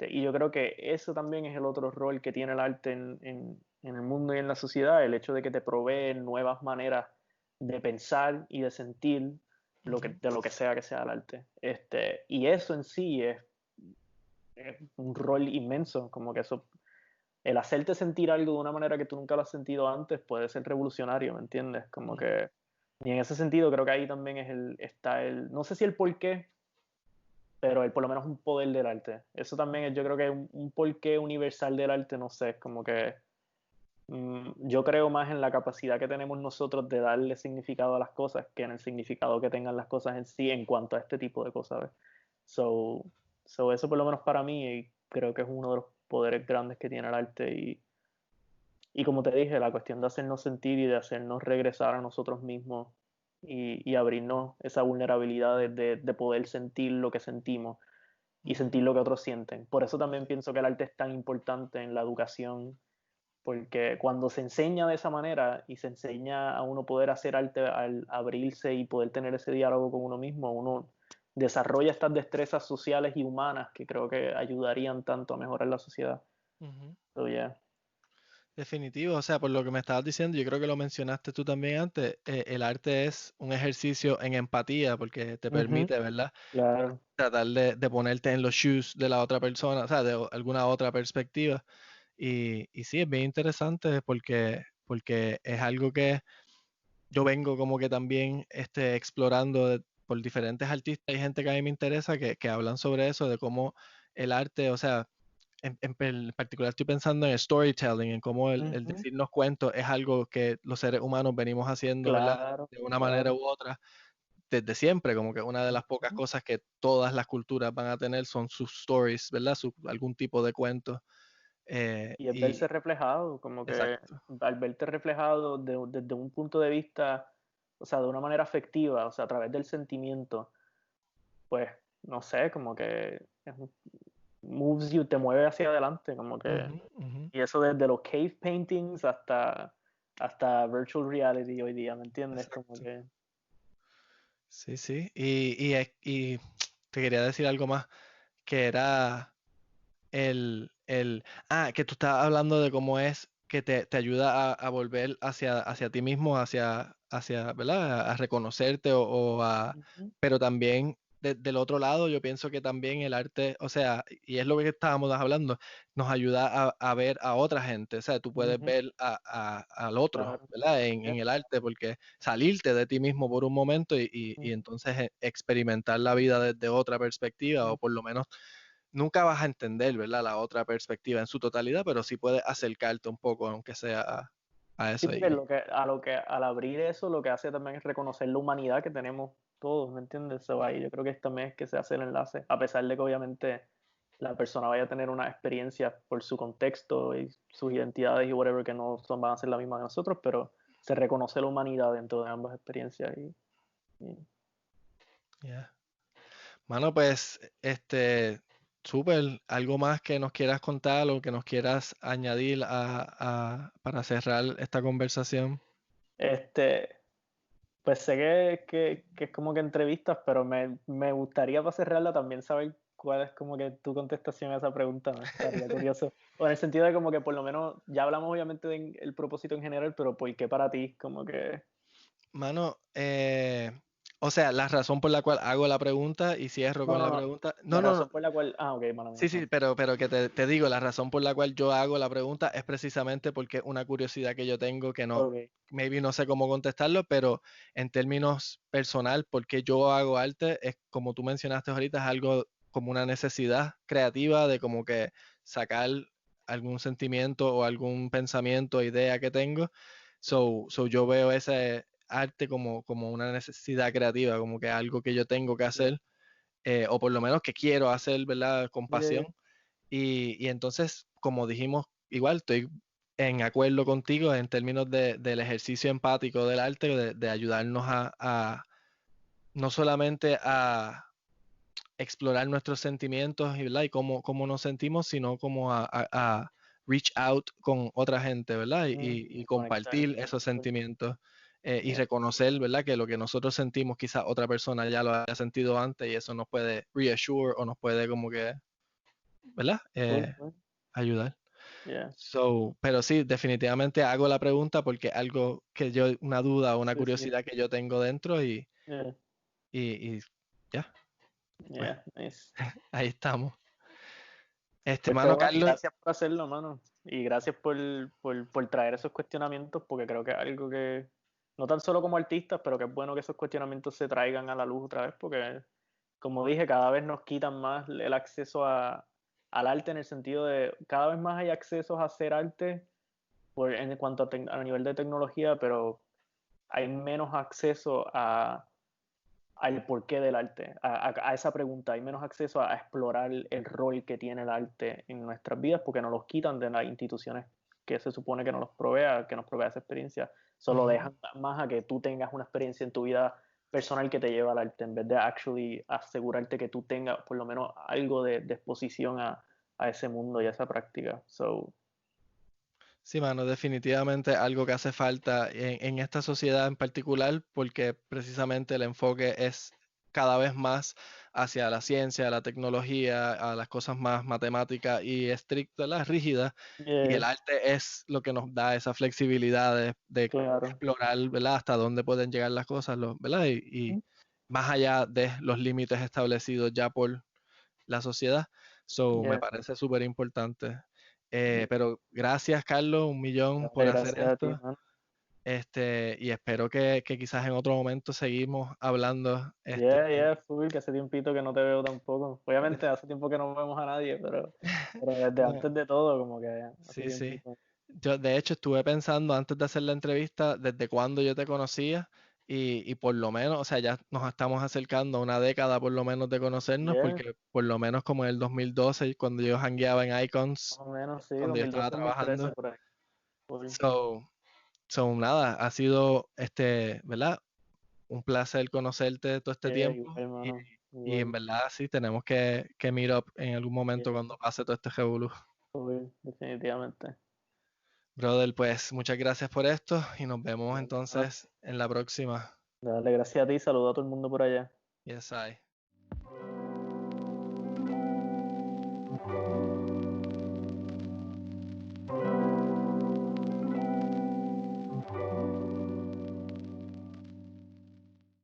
Y yo creo que eso también es el otro rol que tiene el arte en el mundo y en la sociedad, el hecho de que te provee nuevas maneras de pensar y de sentir ujú, de lo que sea el arte. Y eso en sí es un rol inmenso, como que eso el hacerte sentir algo de una manera que tú nunca lo has sentido antes puede ser revolucionario, ¿me entiendes? Como ujú, que, y en ese sentido creo que ahí también está no sé si el porqué, pero por lo menos un poder del arte. Eso también es, yo creo que un porqué universal del arte, no sé, es como que yo creo más en la capacidad que tenemos nosotros de darle significado a las cosas que en el significado que tengan las cosas en sí en cuanto a este tipo de cosas, ¿ves? So, eso por lo menos para mí y creo que es uno de los poderes grandes que tiene el arte y como te dije, la cuestión de hacernos sentir y de hacernos regresar a nosotros mismos y abrirnos esa vulnerabilidad de poder sentir lo que sentimos y ujú. sentir lo que otros sienten. Por eso también pienso que el arte es tan importante en la educación, porque cuando se enseña de esa manera y se enseña a uno poder hacer arte al abrirse y poder tener ese diálogo con uno mismo, uno desarrolla estas destrezas sociales y humanas que creo que ayudarían tanto a mejorar la sociedad. Ujú. So, yeah. Definitivo, o sea, por lo que me estabas diciendo, yo creo que lo mencionaste tú también antes, el arte es un ejercicio en empatía porque te Ujú, permite, ¿verdad? claro. Tratar de ponerte en los shoes de la otra persona, o sea, alguna otra perspectiva. Y sí, es bien interesante porque es algo que yo vengo como que también explorando por diferentes artistas y gente que a mí me interesa que hablan sobre eso, de cómo el arte, o sea, en particular estoy pensando en el storytelling, en cómo el Ujú, decirnos cuentos es algo que los seres humanos venimos haciendo, ¿verdad? claro, De una manera claro. u otra, desde siempre, como que una de las pocas Ujú. cosas que todas las culturas van a tener son sus stories, ¿verdad? Algún tipo de cuento. Y es Y verse reflejado, como que exacto. al verte reflejado desde un punto de vista, o sea, de una manera afectiva, o sea, a través del sentimiento, pues, no sé, como que moves you, te mueve hacia adelante, como que, Ujú, ujú, y eso desde los cave paintings hasta virtual reality hoy día, ¿me entiendes? Como exacto. que, Sí, sí. Y te quería decir algo más, que era que tú estabas hablando de cómo es que te ayuda a volver hacia ti mismo, ¿verdad? A reconocerte ujú, pero también del otro lado, yo pienso que también el arte, o sea, y es lo que estábamos hablando, nos ayuda a ver a otra gente, o sea, tú puedes ujú, ver al otro, claro, ¿verdad? yeah, En el arte, porque salirte de ti mismo por un momento y ujú, entonces experimentar la vida desde otra perspectiva, o por lo menos nunca vas a entender, ¿verdad? La otra perspectiva en su totalidad, pero sí puedes acercarte un poco, aunque sea a sí, eso. porque al abrir eso, lo que hace también es reconocer la humanidad que tenemos todos, ¿me entiendes? So, ahí yo creo que también es que se hace el enlace, a pesar de que obviamente la persona vaya a tener una experiencia por su contexto y sus identidades y whatever que no van a ser la misma de nosotros, pero se reconoce la humanidad dentro de ambas experiencias y Yeah. Mano, pues, súper, algo más que nos quieras contar o que nos quieras añadir para cerrar esta conversación. este, pues sé que es como que entrevistas, pero me gustaría para cerrarla también saber cuál es como que tu contestación a esa pregunta, ¿no? Estaría curioso. O en el sentido de como que por lo menos ya hablamos obviamente del propósito en general, pero ¿por qué para ti? Como que Mano, o sea, la razón por la cual hago la pregunta y cierro no, con no, la no. pregunta. No, La no, no. razón por la cual, ok, mano mía, Sí, sí, ajá. pero que te digo, la razón por la cual yo hago la pregunta es precisamente porque es una curiosidad que yo tengo que no, Ok. maybe no sé cómo contestarlo, pero en términos personal, porque yo hago arte, es como tú mencionaste ahorita, es algo como una necesidad creativa de como que sacar algún sentimiento o algún pensamiento o idea que tengo. So yo veo ese arte como una necesidad creativa, como que algo que yo tengo que Yeah. hacer, o por lo menos que quiero hacer, ¿verdad? Con Yeah, yeah. pasión. Y entonces, como dijimos, igual estoy en acuerdo contigo en términos del ejercicio empático del arte, de ayudarnos no solamente a explorar nuestros sentimientos y, ¿verdad? Y cómo nos sentimos, sino como a reach out con otra gente, ¿verdad? Y Conectar. compartir esos sentimientos, y Yeah. reconocer, ¿verdad? Que lo que nosotros sentimos, quizás otra persona ya lo haya sentido antes y eso nos puede reassure o nos puede como que, ¿verdad? Cool, cool. Ayudar. Yeah. So, pero sí, definitivamente hago la pregunta porque algo que yo, una duda o una Sí, sí. curiosidad que yo tengo dentro Yeah. y ya, pues Yeah. Nice. ahí estamos. Pues qué Mano bueno, Carlos, gracias por hacerlo, mano. Y gracias por traer esos cuestionamientos, porque creo que es algo que, no tan solo como artistas, pero que es bueno que esos cuestionamientos se traigan a la luz otra vez, porque, como dije, cada vez nos quitan más el acceso al arte en el sentido de, cada vez más hay accesos a hacer arte en cuanto a nivel de tecnología, pero hay menos acceso al porqué del arte, a esa pregunta. Hay menos acceso a explorar el rol que tiene el arte en nuestras vidas porque nos los quitan de las instituciones que se supone que nos los provea, que nos provea esa experiencia. Solo dejan más a que tú tengas una experiencia en tu vida personal que te lleva al arte, en vez de actually asegurarte que tú tengas por lo menos algo de exposición a ese mundo y a esa práctica. So, sí, mano, definitivamente algo que hace falta en esta sociedad en particular, porque precisamente el enfoque es cada vez más hacia la ciencia, la tecnología, a las cosas más matemáticas y estrictas, las rígidas, y el yeah, arte es lo que nos da esa flexibilidad de claro. explorar, ¿verdad? Hasta dónde pueden llegar las cosas, ¿verdad? Y más allá de los límites establecidos ya por la sociedad. So, me Yeah. parece súper importante. Pero gracias, Carlos, un millón Dale, por hacer gracias a ti, esto. man. Y espero que quizás en otro momento seguimos hablando. Yeah, yeah, full, que hace tiempito que no te veo tampoco. Obviamente hace tiempo que no vemos a nadie, pero desde No, antes de todo, como que hace sí, sí. tiempito. Yo, de hecho, estuve pensando antes de hacer la entrevista desde cuándo yo te conocía y por lo menos, o sea, ya nos estamos acercando a una década por lo menos de conocernos, Yeah, porque por lo menos como en el 2012, cuando yo jangueaba en más Icons, o menos, sí, cuando yo estaba 2012, 2013, trabajando. por ahí. Full. So, nada, ha sido ¿verdad? Un placer conocerte todo este Yeah, tiempo igual, hermano, y en igual. verdad sí tenemos que meet up en algún momento Yeah, cuando pase todo este revolú. full, definitivamente. Brother, pues muchas gracias por esto y nos vemos Igual, hermano. entonces en la próxima. Dale, gracias a ti, saludo a todo el mundo por allá. Yes, I.